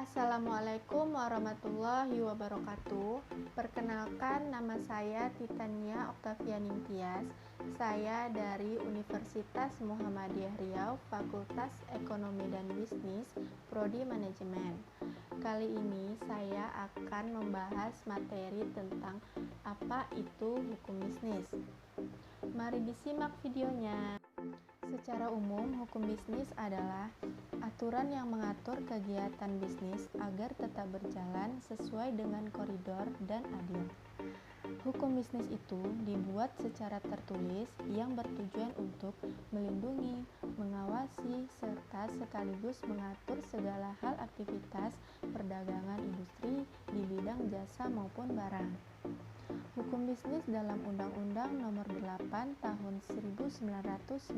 Assalamualaikum warahmatullahi wabarakatuh. Perkenalkan, nama saya Titania Oktaviani Tias. Saya dari Universitas Muhammadiyah Riau, Fakultas Ekonomi dan Bisnis, Prodi Manajemen. Kali ini saya akan membahas materi tentang apa itu hukum bisnis. Mari disimak videonya. Secara umum, hukum bisnis adalah aturan yang mengatur kegiatan bisnis agar tetap berjalan sesuai dengan koridor dan adil. Hukum bisnis itu dibuat secara tertulis yang bertujuan untuk melindungi, mengawasi, serta sekaligus mengatur segala hal aktivitas perdagangan industri di bidang jasa maupun barang. Hukum bisnis dalam Undang-Undang Nomor 8 Tahun 1999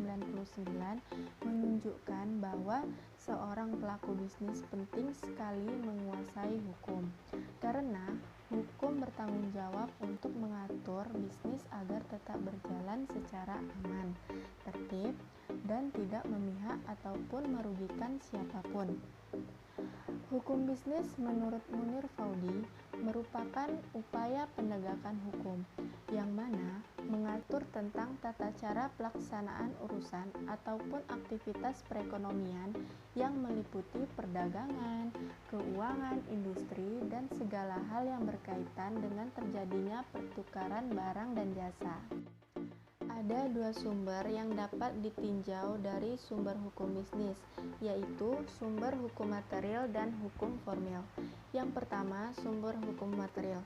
menunjukkan bahwa seorang pelaku bisnis penting sekali menguasai hukum, karena hukum bertanggung jawab untuk mengatur bisnis agar tetap berjalan secara aman, tertib, dan tidak memihak ataupun merugikan siapapun. Hukum bisnis menurut Munir Faudi merupakan upaya penegakan hukum yang mana mengatur tentang tata cara pelaksanaan urusan ataupun aktivitas perekonomian yang meliputi perdagangan, keuangan, industri, dan segala hal yang berkaitan dengan terjadinya pertukaran barang dan jasa. Ada dua sumber yang dapat ditinjau dari sumber hukum bisnis, yaitu sumber hukum material dan hukum formil. Yang pertama, sumber hukum material.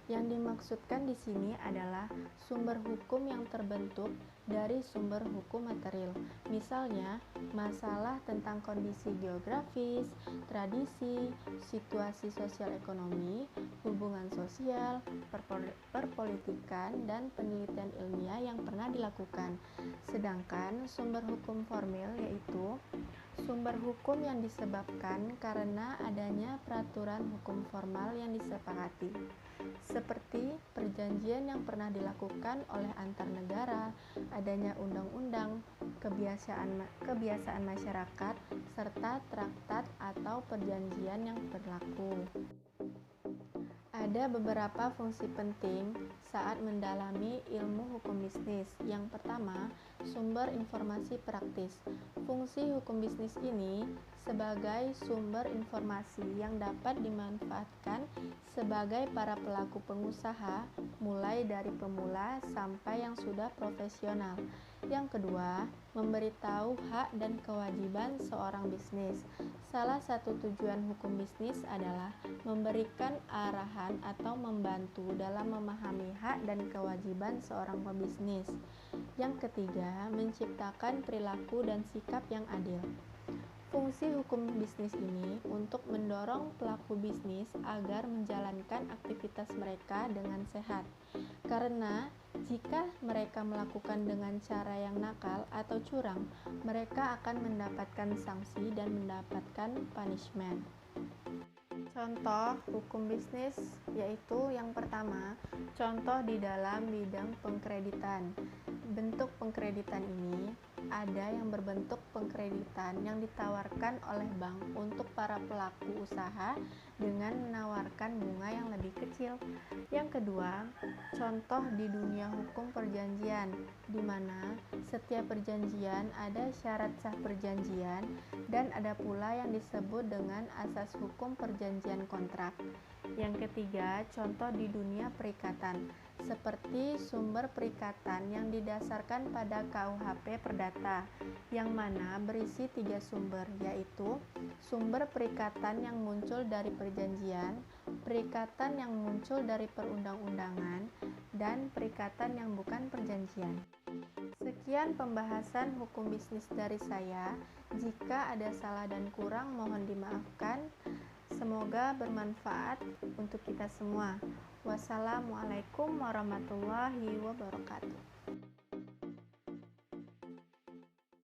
Yang dimaksudkan di sini adalah sumber hukum yang terbentuk dari sumber hukum material. Misalnya, masalah tentang kondisi geografis, tradisi, situasi sosial ekonomi, hubungan sosial, perpolitikan, dan penelitian ilmiah yang pernah dilakukan. Sedangkan sumber hukum formil yaitu sumber hukum yang disebabkan karena adanya peraturan hukum formal yang disepakati, seperti perjanjian yang pernah dilakukan oleh antar negara, adanya undang-undang, kebiasaan masyarakat, serta traktat atau perjanjian yang berlaku. Ada beberapa fungsi penting saat mendalami ilmu hukum bisnis. Yang pertama, sumber informasi praktis. Fungsi hukum bisnis ini sebagai sumber informasi yang dapat dimanfaatkan sebagai para pelaku pengusaha, mulai dari pemula sampai yang sudah profesional. Yang kedua, memberitahu hak dan kewajiban seorang bisnis. Salah satu tujuan hukum bisnis adalah memberikan arahan atau membantu dalam memahami hak dan kewajiban seorang pebisnis. Yang ketiga, menciptakan perilaku dan sikap yang adil. Fungsi hukum bisnis ini untuk mendorong pelaku bisnis agar menjalankan aktivitas mereka dengan sehat. Karena jika mereka melakukan dengan cara yang nakal atau curang, mereka akan mendapatkan sanksi dan mendapatkan punishment. Contoh hukum bisnis yaitu yang pertama, contoh di dalam bidang pengkreditan. Bentuk pengkreditan ini ada yang berbentuk pengkreditan yang ditawarkan oleh bank untuk para pelaku usaha dengan menawarkan bunga yang lebih kecil. Yang kedua, contoh di dunia hukum perjanjian, di mana setiap perjanjian ada syarat sah perjanjian dan ada pula yang disebut dengan asas hukum perjanjian kontrak. Yang ketiga, contoh di dunia perikatan, seperti sumber perikatan yang didasarkan pada KUHP Perdata, yang mana berisi 3 sumber, yaitu sumber perikatan yang muncul dari perjanjian, perikatan yang muncul dari perundang-undangan, dan perikatan yang bukan perjanjian. Sekian pembahasan hukum bisnis dari saya. Jika ada salah dan kurang, mohon dimaafkan. Semoga bermanfaat untuk kita semua. Wassalamualaikum warahmatullahi wabarakatuh.